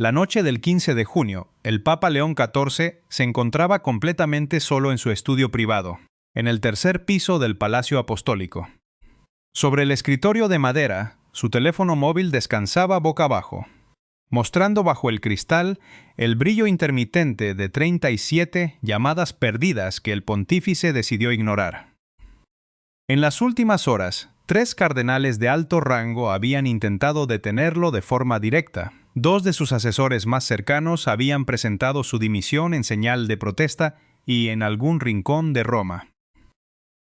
La noche del 15 de junio, el Papa León XIV se encontraba completamente solo en su estudio privado, en el tercer piso del Palacio Apostólico. Sobre el escritorio de madera, su teléfono móvil descansaba boca abajo, mostrando bajo el cristal el brillo intermitente de 37 llamadas perdidas que el pontífice decidió ignorar. En las últimas horas, 3 cardenales de alto rango habían intentado detenerlo de forma directa. 2 de sus asesores más cercanos habían presentado su dimisión en señal de protesta y en algún rincón de Roma.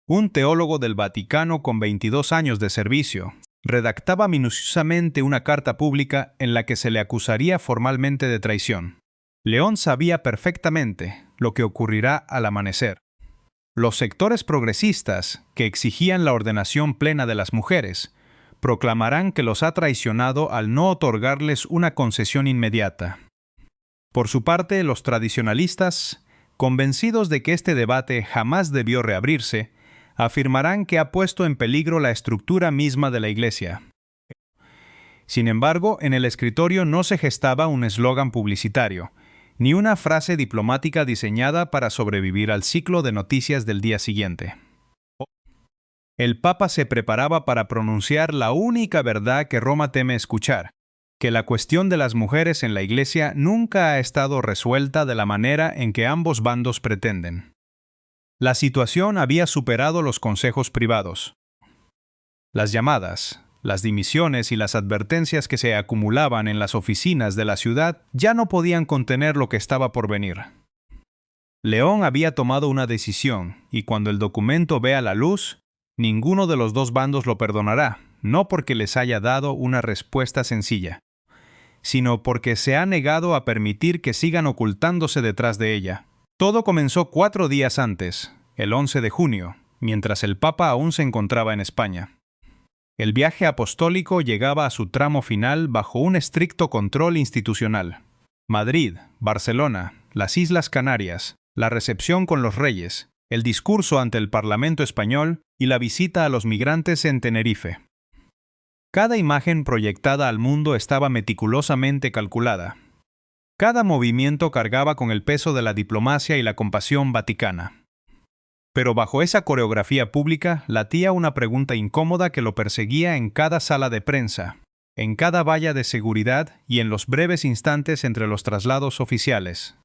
Un teólogo del Vaticano con 22 años de servicio redactaba minuciosamente una carta pública en la que se le acusaría formalmente de traición. León sabía perfectamente lo que ocurrirá al amanecer. Los sectores progresistas, que exigían la ordenación plena de las mujeres, proclamarán que los ha traicionado al no otorgarles una concesión inmediata. Por su parte, los tradicionalistas, convencidos de que este debate jamás debió reabrirse, afirmarán que ha puesto en peligro la estructura misma de la Iglesia. Sin embargo, en el escritorio no se gestaba un eslogan publicitario, ni una frase diplomática diseñada para sobrevivir al ciclo de noticias del día siguiente. El Papa se preparaba para pronunciar la única verdad que Roma teme escuchar, que la cuestión de las mujeres en la Iglesia nunca ha estado resuelta de la manera en que ambos bandos pretenden. La situación había superado los consejos privados. Las llamadas, las dimisiones y las advertencias que se acumulaban en las oficinas de la ciudad ya no podían contener lo que estaba por venir. León había tomado una decisión, y cuando el documento vea la luz, ninguno de los dos bandos lo perdonará, no porque les haya dado una respuesta sencilla, sino porque se ha negado a permitir que sigan ocultándose detrás de ella. Todo comenzó 4 días antes, el 11 de junio, mientras el Papa aún se encontraba en España. El viaje apostólico llegaba a su tramo final bajo un estricto control institucional. Madrid, Barcelona, las Islas Canarias, la recepción con los reyes, el discurso ante el Parlamento español y la visita a los migrantes en Tenerife. Cada imagen proyectada al mundo estaba meticulosamente calculada. Cada movimiento cargaba con el peso de la diplomacia y la compasión vaticana. Pero bajo esa coreografía pública latía una pregunta incómoda que lo perseguía en cada sala de prensa, en cada valla de seguridad y en los breves instantes entre los traslados oficiales.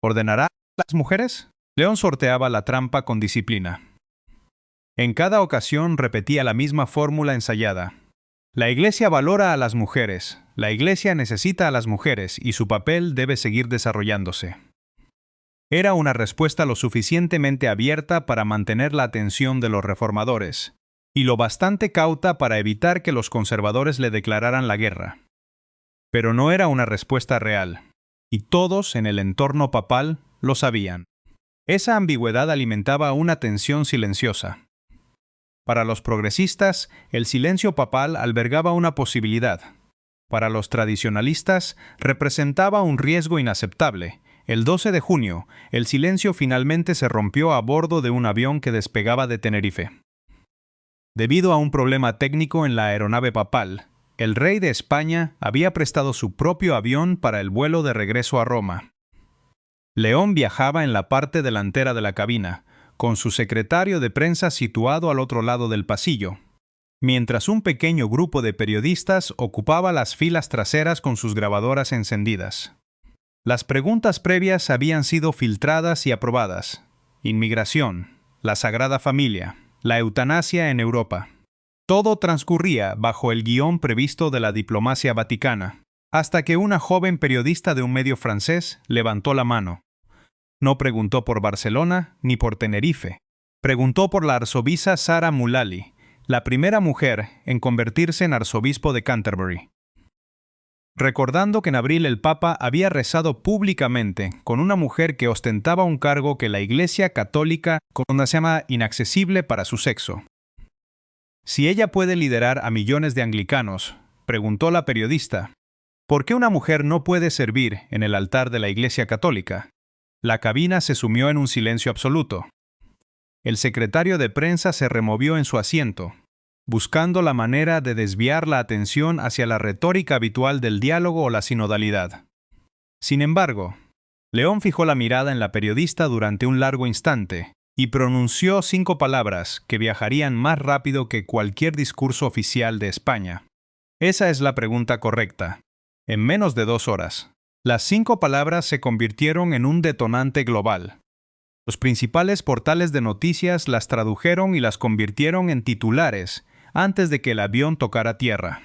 ¿Ordenará a las mujeres? León sorteaba la trampa con disciplina. En cada ocasión repetía la misma fórmula ensayada. La Iglesia valora a las mujeres, la Iglesia necesita a las mujeres y su papel debe seguir desarrollándose. Era una respuesta lo suficientemente abierta para mantener la atención de los reformadores, y lo bastante cauta para evitar que los conservadores le declararan la guerra. Pero no era una respuesta real, y todos en el entorno papal lo sabían. Esa ambigüedad alimentaba una tensión silenciosa. Para los progresistas, el silencio papal albergaba una posibilidad. Para los tradicionalistas, representaba un riesgo inaceptable. El 12 de junio, el silencio finalmente se rompió a bordo de un avión que despegaba de Tenerife. Debido a un problema técnico en la aeronave papal, el rey de España había prestado su propio avión para el vuelo de regreso a Roma. León viajaba en la parte delantera de la cabina, con su secretario de prensa situado al otro lado del pasillo, mientras un pequeño grupo de periodistas ocupaba las filas traseras con sus grabadoras encendidas. Las preguntas previas habían sido filtradas y aprobadas. Inmigración, la Sagrada Familia, la eutanasia en Europa. Todo transcurría bajo el guión previsto de la diplomacia vaticana, hasta que una joven periodista de un medio francés levantó la mano. No preguntó por Barcelona ni por Tenerife. Preguntó por la arzobisa Sara Mullally, la primera mujer en convertirse en arzobispo de Canterbury. Recordando que en abril el Papa había rezado públicamente con una mujer que ostentaba un cargo que la Iglesia Católica considera inaccesible para su sexo. Si ella puede liderar a millones de anglicanos, preguntó la periodista, ¿por qué una mujer no puede servir en el altar de la Iglesia Católica? La cabina se sumió en un silencio absoluto. El secretario de prensa se removió en su asiento. buscando la manera de desviar la atención hacia la retórica habitual del diálogo o la sinodalidad. Sin embargo, León fijó la mirada en la periodista durante un largo instante y pronunció 5 palabras que viajarían más rápido que cualquier discurso oficial de España. Esa es la pregunta correcta. En menos de 2 horas, las 5 palabras se convirtieron en un detonante global. Los principales portales de noticias las tradujeron y las convirtieron en titulares antes de que el avión tocara tierra.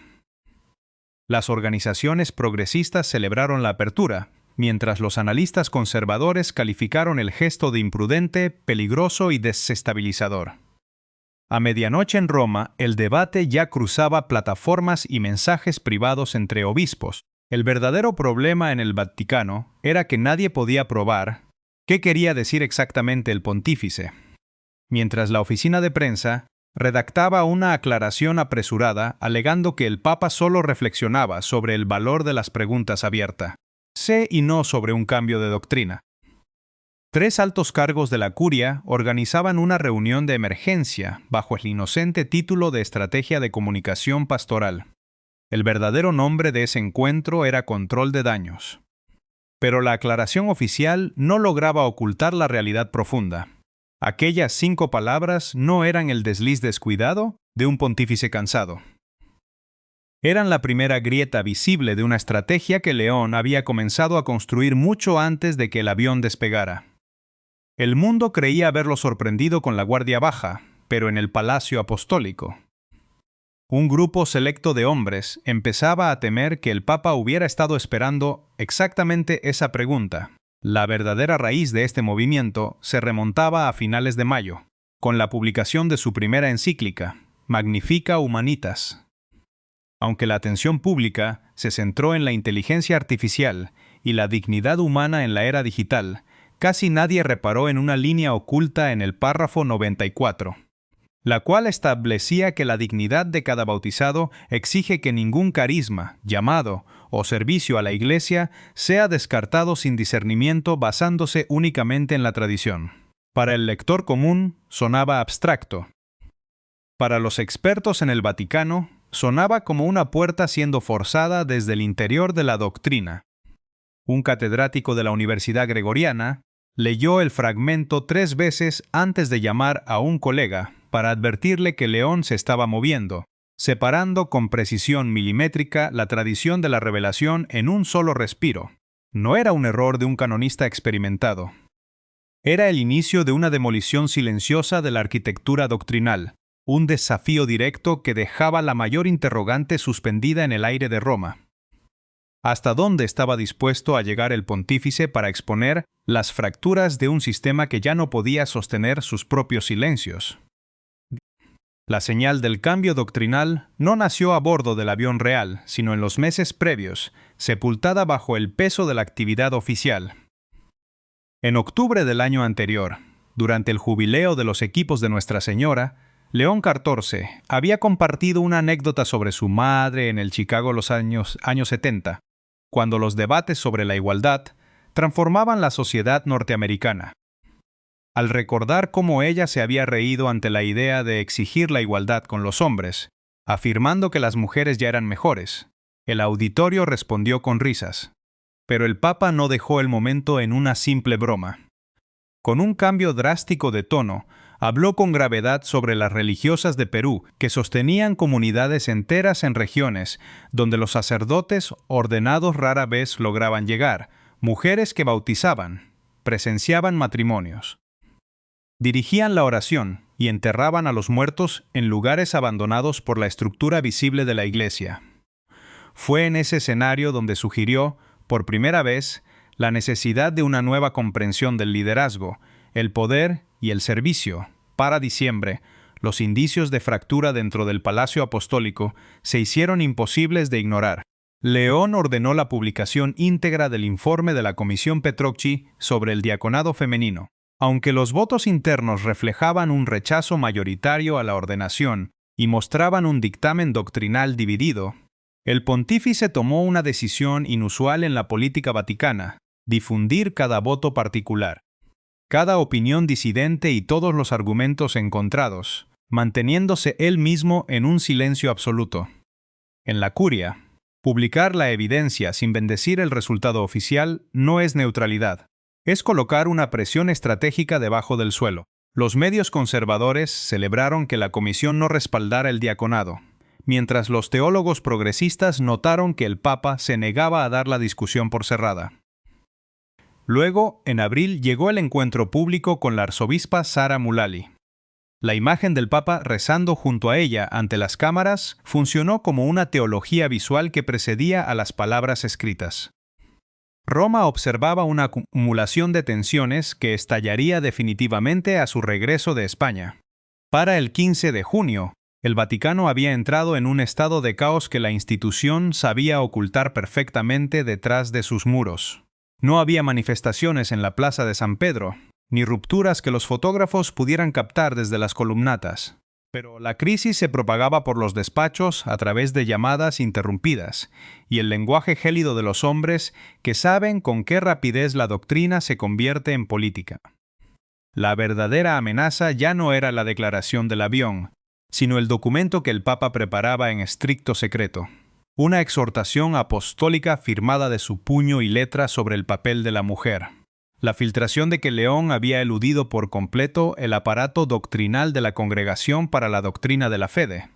Las organizaciones progresistas celebraron la apertura, mientras los analistas conservadores calificaron el gesto de imprudente, peligroso y desestabilizador. A medianoche en Roma, el debate ya cruzaba plataformas y mensajes privados entre obispos. El verdadero problema en el Vaticano era que nadie podía probar qué quería decir exactamente el pontífice. Mientras la oficina de prensa redactaba una aclaración apresurada alegando que el Papa solo reflexionaba sobre el valor de las preguntas abiertas, sí y no sobre un cambio de doctrina. 3 altos cargos de la curia organizaban una reunión de emergencia bajo el inocente título de Estrategia de Comunicación Pastoral. El verdadero nombre de ese encuentro era Control de Daños. Pero la aclaración oficial no lograba ocultar la realidad profunda. Aquellas 5 palabras no eran el desliz descuidado de un pontífice cansado. Eran la primera grieta visible de una estrategia que León había comenzado a construir mucho antes de que el avión despegara. El mundo creía haberlo sorprendido con la guardia baja, pero en el Palacio Apostólico. Un grupo selecto de hombres empezaba a temer que el Papa hubiera estado esperando exactamente esa pregunta. La verdadera raíz de este movimiento se remontaba a finales de mayo, con la publicación de su primera encíclica, Magnificat Humanitas. Aunque la atención pública se centró en la inteligencia artificial y la dignidad humana en la era digital, casi nadie reparó en una línea oculta en el párrafo 94, la cual establecía que la dignidad de cada bautizado exige que ningún carisma, llamado o servicio a la Iglesia sea descartado sin discernimiento basándose únicamente en la tradición. Para el lector común sonaba abstracto. Para los expertos en el Vaticano, sonaba como una puerta siendo forzada desde el interior de la doctrina. Un catedrático de la Universidad Gregoriana leyó el fragmento 3 veces antes de llamar a un colega para advertirle que León se estaba moviendo, separando con precisión milimétrica la tradición de la revelación en un solo respiro. No era un error de un canonista experimentado. Era el inicio de una demolición silenciosa de la arquitectura doctrinal, un desafío directo que dejaba la mayor interrogante suspendida en el aire de Roma. ¿Hasta dónde estaba dispuesto a llegar el pontífice para exponer las fracturas de un sistema que ya no podía sostener sus propios silencios? La señal del cambio doctrinal no nació a bordo del avión real, sino en los meses previos, sepultada bajo el peso de la actividad oficial. En octubre del año anterior, durante el jubileo de los equipos de Nuestra Señora, León XIV había compartido una anécdota sobre su madre en el Chicago los años 70, cuando los debates sobre la igualdad transformaban la sociedad norteamericana. Al recordar cómo ella se había reído ante la idea de exigir la igualdad con los hombres, afirmando que las mujeres ya eran mejores, el auditorio respondió con risas. Pero el Papa no dejó el momento en una simple broma. Con un cambio drástico de tono, habló con gravedad sobre las religiosas de Perú que sostenían comunidades enteras en regiones donde los sacerdotes ordenados rara vez lograban llegar, mujeres que bautizaban, presenciaban matrimonios. Dirigían la oración y enterraban a los muertos en lugares abandonados por la estructura visible de la Iglesia. Fue en ese escenario donde sugirió, por primera vez, la necesidad de una nueva comprensión del liderazgo, el poder y el servicio. Para diciembre, los indicios de fractura dentro del Palacio Apostólico se hicieron imposibles de ignorar. León ordenó la publicación íntegra del informe de la Comisión Petrocchi sobre el diaconado femenino. Aunque los votos internos reflejaban un rechazo mayoritario a la ordenación y mostraban un dictamen doctrinal dividido, el pontífice tomó una decisión inusual en la política vaticana: difundir cada voto particular. Cada opinión disidente y todos los argumentos encontrados manteniéndose él mismo en un silencio absoluto. En la curia, publicar la evidencia sin bendecir el resultado oficial no es neutralidad, es colocar una presión estratégica debajo del suelo. Los medios conservadores celebraron que la comisión no respaldara el diaconado, mientras los teólogos progresistas notaron que el Papa se negaba a dar la discusión por cerrada. Luego, en abril, llegó el encuentro público con la arzobispa Sara Mullally. La imagen del Papa rezando junto a ella ante las cámaras funcionó como una teología visual que precedía a las palabras escritas. Roma observaba una acumulación de tensiones que estallaría definitivamente a su regreso de España. Para el 15 de junio, el Vaticano había entrado en un estado de caos que la institución sabía ocultar perfectamente detrás de sus muros. No había manifestaciones en la Plaza de San Pedro, ni rupturas que los fotógrafos pudieran captar desde las columnatas. Pero la crisis se propagaba por los despachos a través de llamadas interrumpidas y el lenguaje gélido de los hombres que saben con qué rapidez la doctrina se convierte en política. La verdadera amenaza ya no era la declaración del avión, sino el documento que el Papa preparaba en estricto secreto. Una exhortación apostólica firmada de su puño y letra sobre el papel de la mujer. La filtración de que León había eludido por completo el aparato doctrinal de la Congregación para la Doctrina de la Fede,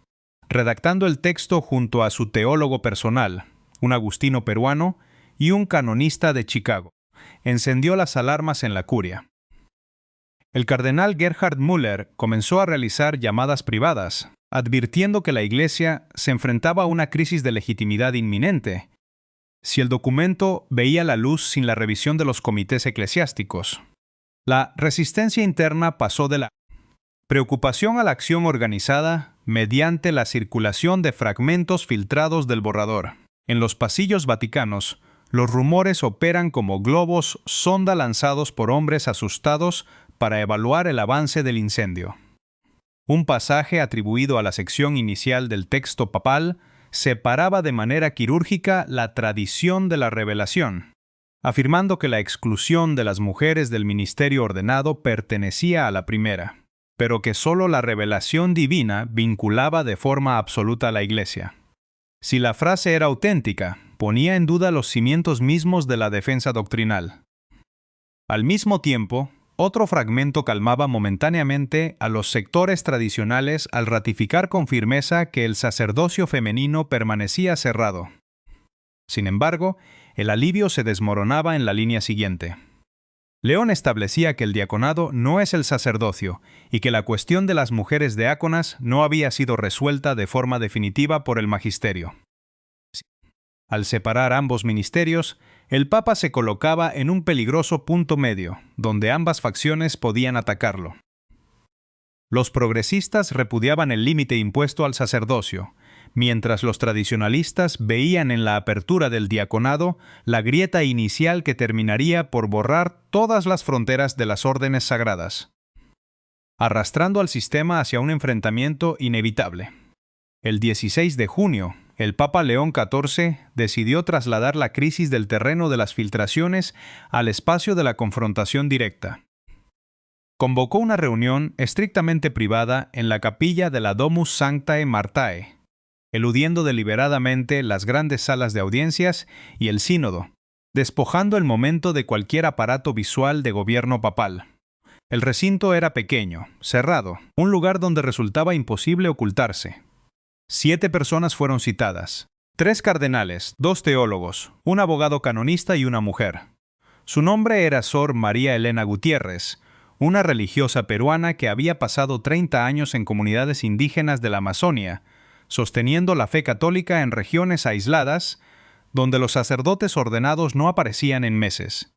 redactando el texto junto a su teólogo personal, un agustino peruano y un canonista de Chicago, encendió las alarmas en la curia. El cardenal Gerhard Müller comenzó a realizar llamadas privadas, advirtiendo que la Iglesia se enfrentaba a una crisis de legitimidad inminente si el documento veía la luz sin la revisión de los comités eclesiásticos. La resistencia interna pasó de la preocupación a la acción organizada mediante la circulación de fragmentos filtrados del borrador. En los pasillos vaticanos, los rumores operan como globos sonda lanzados por hombres asustados para evaluar el avance del incendio. Un pasaje atribuido a la sección inicial del texto papal separaba de manera quirúrgica la tradición de la revelación, afirmando que la exclusión de las mujeres del ministerio ordenado pertenecía a la primera, pero que sólo la revelación divina vinculaba de forma absoluta a la Iglesia. Si la frase era auténtica, ponía en duda los cimientos mismos de la defensa doctrinal. Al mismo tiempo, otro fragmento calmaba momentáneamente a los sectores tradicionales al ratificar con firmeza que el sacerdocio femenino permanecía cerrado. Sin embargo, el alivio se desmoronaba en la línea siguiente. León establecía que el diaconado no es el sacerdocio y que la cuestión de las mujeres diáconas no había sido resuelta de forma definitiva por el magisterio. Al separar ambos ministerios, el Papa se colocaba en un peligroso punto medio, donde ambas facciones podían atacarlo. Los progresistas repudiaban el límite impuesto al sacerdocio, mientras los tradicionalistas veían en la apertura del diaconado la grieta inicial que terminaría por borrar todas las fronteras de las órdenes sagradas, arrastrando al sistema hacia un enfrentamiento inevitable. El 16 de junio, el Papa León XIV decidió trasladar la crisis del terreno de las filtraciones al espacio de la confrontación directa. Convocó una reunión estrictamente privada en la capilla de la Domus Sanctae Martae, eludiendo deliberadamente las grandes salas de audiencias y el sínodo, despojando el momento de cualquier aparato visual de gobierno papal. El recinto era pequeño, cerrado, un lugar donde resultaba imposible ocultarse. 7 personas fueron citadas: 3 cardenales, 2 teólogos, un abogado canonista y una mujer. Su nombre era Sor María Elena Gutiérrez, una religiosa peruana que había pasado 30 años en comunidades indígenas de la Amazonia, sosteniendo la fe católica en regiones aisladas, donde los sacerdotes ordenados no aparecían en meses.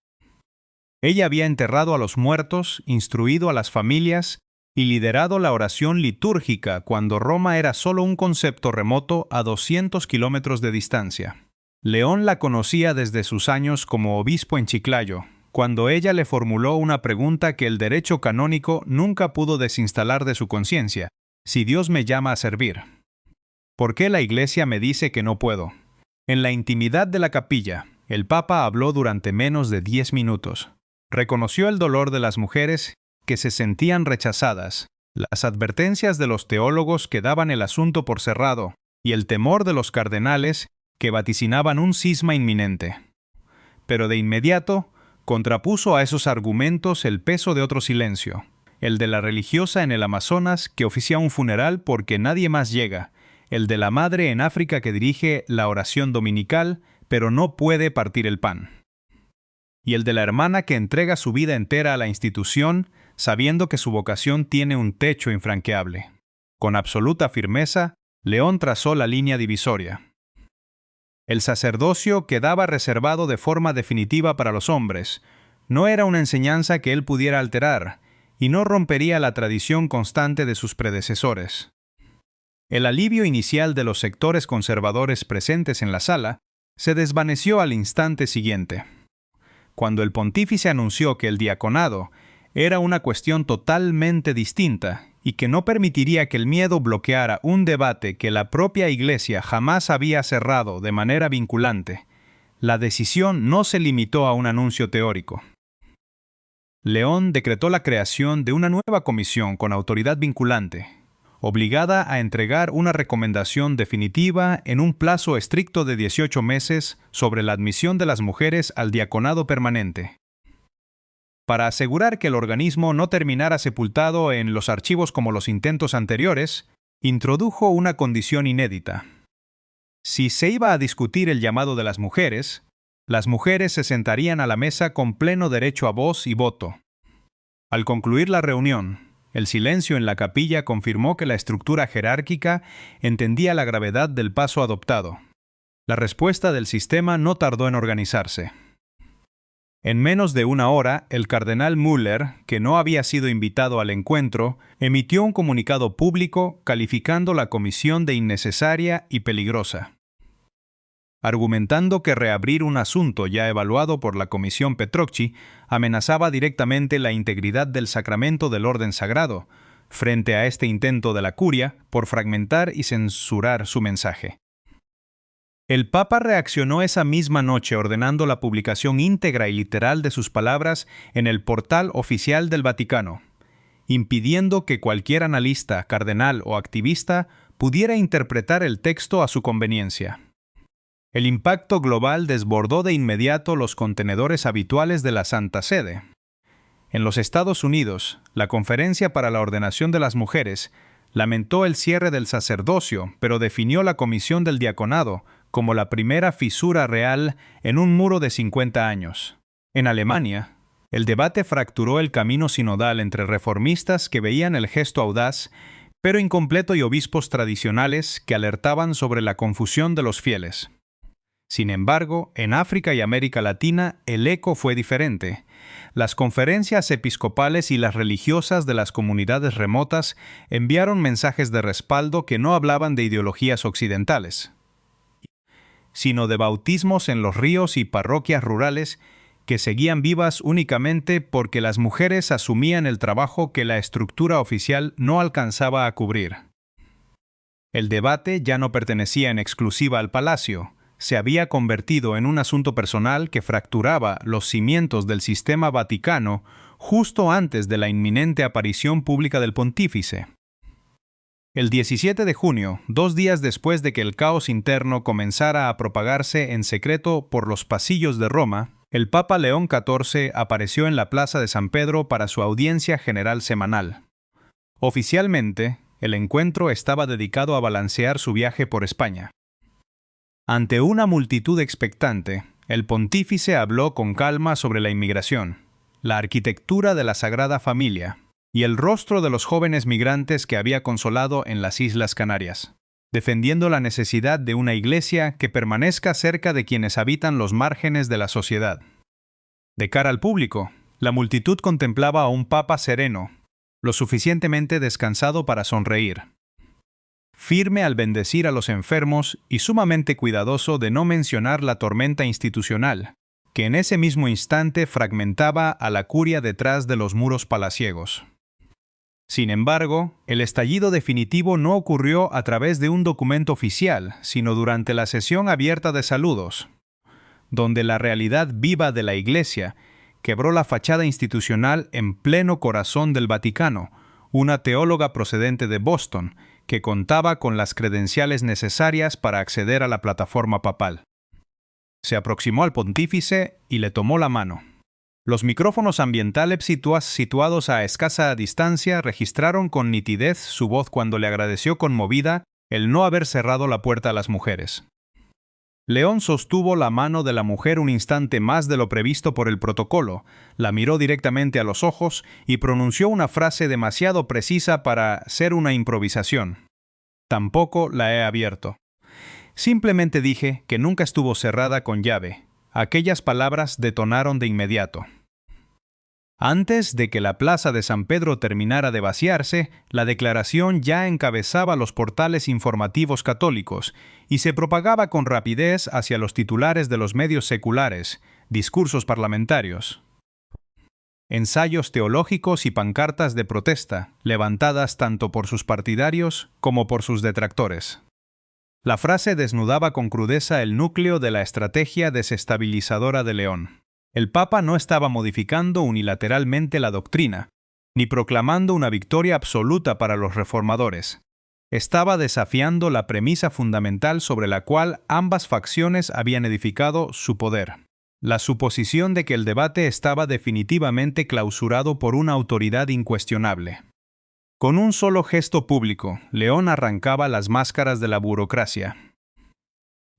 Ella había enterrado a los muertos, instruido a las familias y liderado la oración litúrgica cuando Roma era solo un concepto remoto a 200 kilómetros de distancia. León la conocía desde sus años como obispo en Chiclayo, cuando ella le formuló una pregunta que el derecho canónico nunca pudo desinstalar de su conciencia: si Dios me llama a servir, ¿por qué la Iglesia me dice que no puedo? En la intimidad de la capilla, el Papa habló durante menos de 10 minutos. Reconoció el dolor de las mujeres que se sentían rechazadas Las advertencias de los teólogos que daban el asunto por cerrado y el temor de los cardenales que vaticinaban un cisma inminente. Pero de inmediato contrapuso a esos argumentos el peso de otro silencio, el de la religiosa en el Amazonas que oficia un funeral porque nadie más llega, el de la madre en África que dirige la oración dominical pero no puede partir el pan, y el de la hermana que entrega su vida entera a la institución sabiendo que su vocación tiene un techo infranqueable. Con absoluta firmeza, León trazó la línea divisoria. El sacerdocio quedaba reservado de forma definitiva para los hombres. No era una enseñanza que él pudiera alterar, y no rompería la tradición constante de sus predecesores. El alivio inicial de los sectores conservadores presentes en la sala se desvaneció al instante siguiente. Cuando el pontífice anunció que el diaconado era una cuestión totalmente distinta y que no permitiría que el miedo bloqueara un debate que la propia Iglesia jamás había cerrado de manera vinculante, la decisión no se limitó a un anuncio teórico. León decretó la creación de una nueva comisión con autoridad vinculante, obligada a entregar una recomendación definitiva en un plazo estricto de 18 meses sobre la admisión de las mujeres al diaconado permanente. Para asegurar que el organismo no terminara sepultado en los archivos como los intentos anteriores, introdujo una condición inédita. Si se iba a discutir el llamado de las mujeres se sentarían a la mesa con pleno derecho a voz y voto. Al concluir la reunión, el silencio en la capilla confirmó que la estructura jerárquica entendía la gravedad del paso adoptado. La respuesta del sistema no tardó en organizarse. En menos de una hora, el cardenal Müller, que no había sido invitado al encuentro, emitió un comunicado público calificando la comisión de innecesaria y peligrosa, argumentando que reabrir un asunto ya evaluado por la Comisión Petrocchi amenazaba directamente la integridad del sacramento del orden sagrado, frente a este intento de la curia por fragmentar y censurar su mensaje. El Papa reaccionó esa misma noche ordenando la publicación íntegra y literal de sus palabras en el portal oficial del Vaticano, impidiendo que cualquier analista, cardenal o activista pudiera interpretar el texto a su conveniencia. El impacto global desbordó de inmediato los contenedores habituales de la Santa Sede. En los Estados Unidos, la Conferencia para la Ordenación de las Mujeres lamentó el cierre del sacerdocio, pero definió la comisión del diaconado como la primera fisura real en un muro de 50 años. En Alemania, el debate fracturó el camino sinodal entre reformistas que veían el gesto audaz, pero incompleto, y obispos tradicionales que alertaban sobre la confusión de los fieles. Sin embargo, en África y América Latina el eco fue diferente. Las conferencias episcopales y las religiosas de las comunidades remotas enviaron mensajes de respaldo que no hablaban de ideologías occidentales, sino de bautismos en los ríos y parroquias rurales que seguían vivas únicamente porque las mujeres asumían el trabajo que la estructura oficial no alcanzaba a cubrir. El debate ya no pertenecía en exclusiva al palacio, se había convertido en un asunto personal que fracturaba los cimientos del sistema vaticano justo antes de la inminente aparición pública del pontífice. El 17 de junio, 2 días después de que el caos interno comenzara a propagarse en secreto por los pasillos de Roma, el Papa León XIV apareció en la Plaza de San Pedro para su audiencia general semanal. Oficialmente, el encuentro estaba dedicado a balancear su viaje por España. Ante una multitud expectante, el pontífice habló con calma sobre la inmigración, la arquitectura de la Sagrada Familia y el rostro de los jóvenes migrantes que había consolado en las Islas Canarias, defendiendo la necesidad de una iglesia que permanezca cerca de quienes habitan los márgenes de la sociedad. De cara al público, la multitud contemplaba a un papa sereno, lo suficientemente descansado para sonreír, firme al bendecir a los enfermos y sumamente cuidadoso de no mencionar la tormenta institucional, que en ese mismo instante fragmentaba a la curia detrás de los muros palaciegos. Sin embargo, el estallido definitivo no ocurrió a través de un documento oficial, sino durante la sesión abierta de saludos, donde la realidad viva de la Iglesia quebró la fachada institucional en pleno corazón del Vaticano, una teóloga procedente de Boston, que contaba con las credenciales necesarias para acceder a la plataforma papal. Se aproximó al pontífice y le tomó la mano. Los micrófonos ambientales situados a escasa distancia registraron con nitidez su voz cuando le agradeció conmovida el no haber cerrado la puerta a las mujeres. León sostuvo la mano de la mujer un instante más de lo previsto por el protocolo, la miró directamente a los ojos y pronunció una frase demasiado precisa para ser una improvisación. Tampoco la he abierto. Simplemente dije que nunca estuvo cerrada con llave. Aquellas palabras detonaron de inmediato. Antes de que la plaza de San Pedro terminara de vaciarse, la declaración ya encabezaba los portales informativos católicos y se propagaba con rapidez hacia los titulares de los medios seculares, discursos parlamentarios, ensayos teológicos y pancartas de protesta, levantadas tanto por sus partidarios como por sus detractores. La frase desnudaba con crudeza el núcleo de la estrategia desestabilizadora de León. El Papa no estaba modificando unilateralmente la doctrina, ni proclamando una victoria absoluta para los reformadores. Estaba desafiando la premisa fundamental sobre la cual ambas facciones habían edificado su poder: la suposición de que el debate estaba definitivamente clausurado por una autoridad incuestionable. Con un solo gesto público, León arrancaba las máscaras de la burocracia,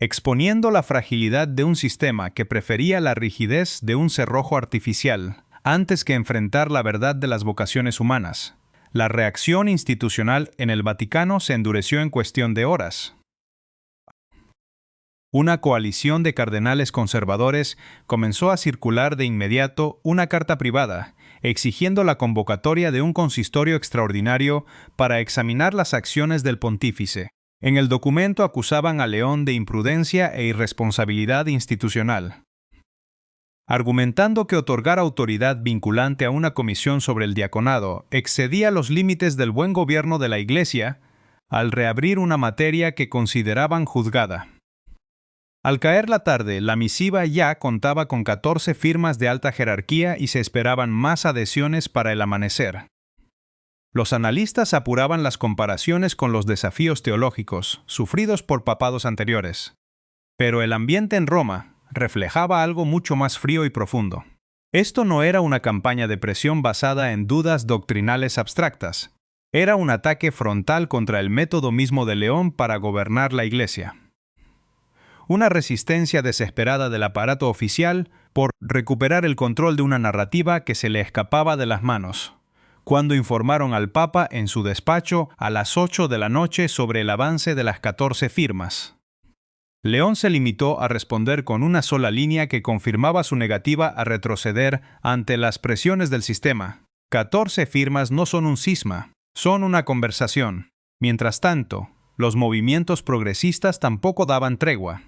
exponiendo la fragilidad de un sistema que prefería la rigidez de un cerrojo artificial antes que enfrentar la verdad de las vocaciones humanas. La reacción institucional en el Vaticano se endureció en cuestión de horas. Una coalición de cardenales conservadores comenzó a circular de inmediato una carta privada, exigiendo la convocatoria de un consistorio extraordinario para examinar las acciones del pontífice. En el documento acusaban a León de imprudencia e irresponsabilidad institucional, argumentando que otorgar autoridad vinculante a una comisión sobre el diaconado excedía los límites del buen gobierno de la Iglesia al reabrir una materia que consideraban juzgada. Al caer la tarde, la misiva ya contaba con 14 firmas de alta jerarquía y se esperaban más adhesiones para el amanecer. Los analistas apuraban las comparaciones con los desafíos teológicos sufridos por papados anteriores. Pero el ambiente en Roma reflejaba algo mucho más frío y profundo. Esto no era una campaña de presión basada en dudas doctrinales abstractas. Era un ataque frontal contra el método mismo de León para gobernar la Iglesia. Una resistencia desesperada del aparato oficial por recuperar el control de una narrativa que se le escapaba de las manos, cuando informaron al Papa en su despacho a las 8 de la noche sobre el avance de las 14 firmas. León se limitó a responder con una sola línea que confirmaba su negativa a retroceder ante las presiones del sistema. 14 firmas no son un cisma, son una conversación. Mientras tanto, los movimientos progresistas tampoco daban tregua.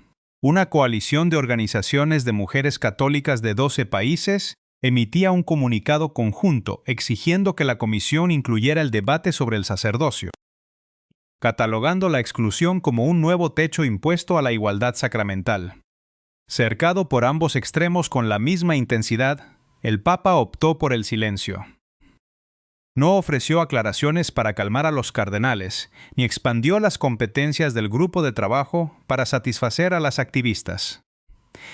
Una coalición de organizaciones de mujeres católicas de 12 países emitía un comunicado conjunto exigiendo que la comisión incluyera el debate sobre el sacerdocio, catalogando la exclusión como un nuevo techo impuesto a la igualdad sacramental. Cercado por ambos extremos con la misma intensidad, el Papa optó por el silencio. No ofreció aclaraciones para calmar a los cardenales, ni expandió las competencias del grupo de trabajo para satisfacer a las activistas.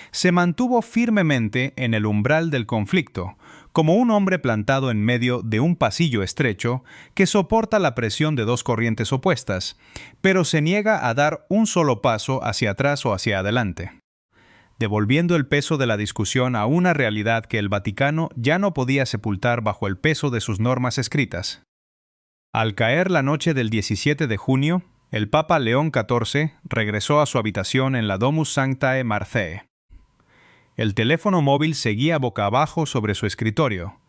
Se mantuvo firmemente en el umbral del conflicto, como un hombre plantado en medio de un pasillo estrecho que soporta la presión de dos corrientes opuestas, pero se niega a dar un solo paso hacia atrás o hacia adelante, devolviendo el peso de la discusión a una realidad que el Vaticano ya no podía sepultar bajo el peso de sus normas escritas. Al caer la noche del 17 de junio, el Papa León XIV regresó a su habitación en la Domus Sanctae Marceae. El teléfono móvil seguía boca abajo sobre su escritorio,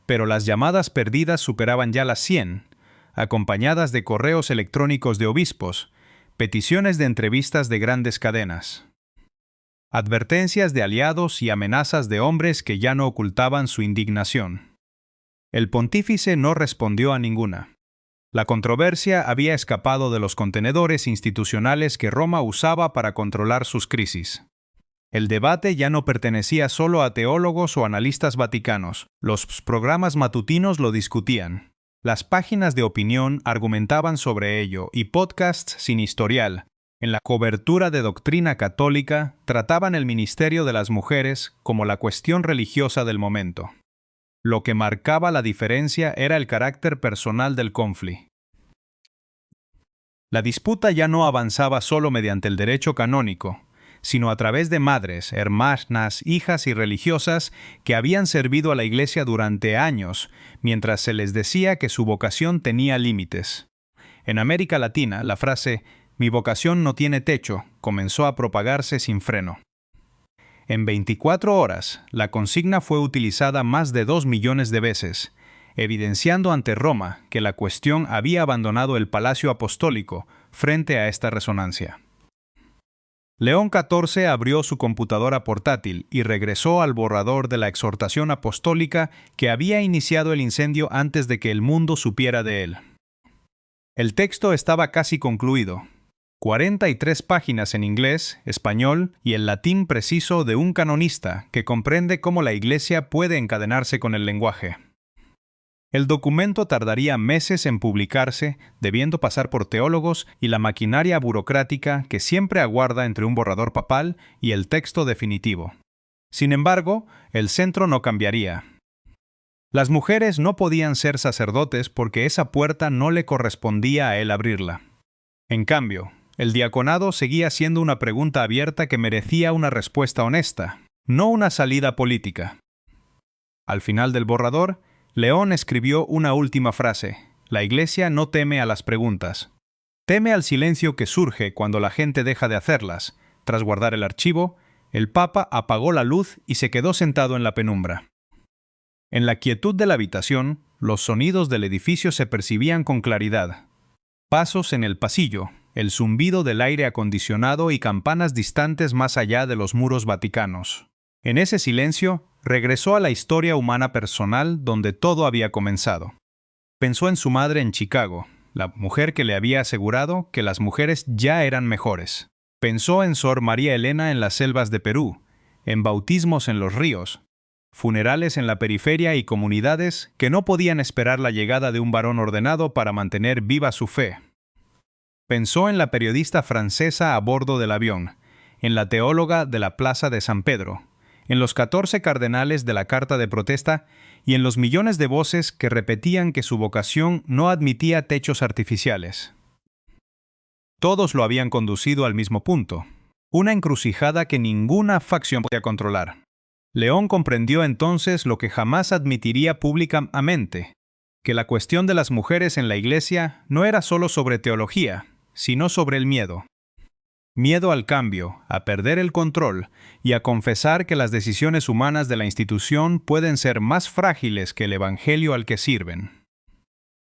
pero las llamadas perdidas superaban ya las 100, acompañadas de correos electrónicos de obispos, peticiones de entrevistas de grandes cadenas, advertencias de aliados y amenazas de hombres que ya no ocultaban su indignación. El pontífice no respondió a ninguna. La controversia había escapado de los contenedores institucionales que Roma usaba para controlar sus crisis. El debate ya no pertenecía solo a teólogos o analistas vaticanos. Los programas matutinos lo discutían. Las páginas de opinión argumentaban sobre ello y podcasts sin historial, en la cobertura de doctrina católica, trataban el ministerio de las mujeres como la cuestión religiosa del momento. Lo que marcaba la diferencia era el carácter personal del conflicto. La disputa ya no avanzaba solo mediante el derecho canónico, sino a través de madres, hermanas, hijas y religiosas que habían servido a la Iglesia durante años, mientras se les decía que su vocación tenía límites. En América Latina, la frase «mi vocación no tiene techo» comenzó a propagarse sin freno. En 24 horas, la consigna fue utilizada más de 2 millones de veces, evidenciando ante Roma que la cuestión había abandonado el Palacio Apostólico frente a esta resonancia. León XIV abrió su computadora portátil y regresó al borrador de la exhortación apostólica que había iniciado el incendio antes de que el mundo supiera de él. El texto estaba casi concluido. 43 páginas en inglés, español y el latín preciso de un canonista que comprende cómo la Iglesia puede encadenarse con el lenguaje. El documento tardaría meses en publicarse, debiendo pasar por teólogos y la maquinaria burocrática que siempre aguarda entre un borrador papal y el texto definitivo. Sin embargo, el centro no cambiaría. Las mujeres no podían ser sacerdotes porque esa puerta no le correspondía a él abrirla. En cambio, el diaconado seguía siendo una pregunta abierta que merecía una respuesta honesta, no una salida política. Al final del borrador, León escribió una última frase: la Iglesia no teme a las preguntas. Teme al silencio que surge cuando la gente deja de hacerlas. Tras guardar el archivo, el Papa apagó la luz y se quedó sentado en la penumbra. En la quietud de la habitación, los sonidos del edificio se percibían con claridad. Pasos en el pasillo, el zumbido del aire acondicionado y campanas distantes más allá de los muros vaticanos. En ese silencio, regresó a la historia humana personal donde todo había comenzado. Pensó en su madre en Chicago, la mujer que le había asegurado que las mujeres ya eran mejores. Pensó en Sor María Elena en las selvas de Perú, en bautismos en los ríos, funerales en la periferia y comunidades que no podían esperar la llegada de un varón ordenado para mantener viva su fe. Pensó en la periodista francesa a bordo del avión, en la teóloga de la Plaza de San Pedro, en los 14 cardenales de la Carta de Protesta y en los millones de voces que repetían que su vocación no admitía techos artificiales. Todos lo habían conducido al mismo punto, una encrucijada que ninguna facción podía controlar. León comprendió entonces lo que jamás admitiría públicamente, que la cuestión de las mujeres en la Iglesia no era solo sobre teología, sino sobre el miedo. Miedo al cambio, a perder el control y a confesar que las decisiones humanas de la institución pueden ser más frágiles que el evangelio al que sirven.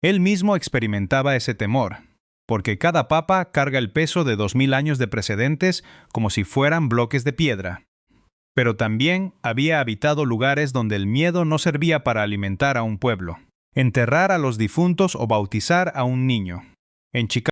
Él mismo experimentaba ese temor, porque cada papa carga el peso de 2000 años de precedentes como si fueran bloques de piedra. Pero también había habitado lugares donde el miedo no servía para alimentar a un pueblo, enterrar a los difuntos o bautizar a un niño. En Chicago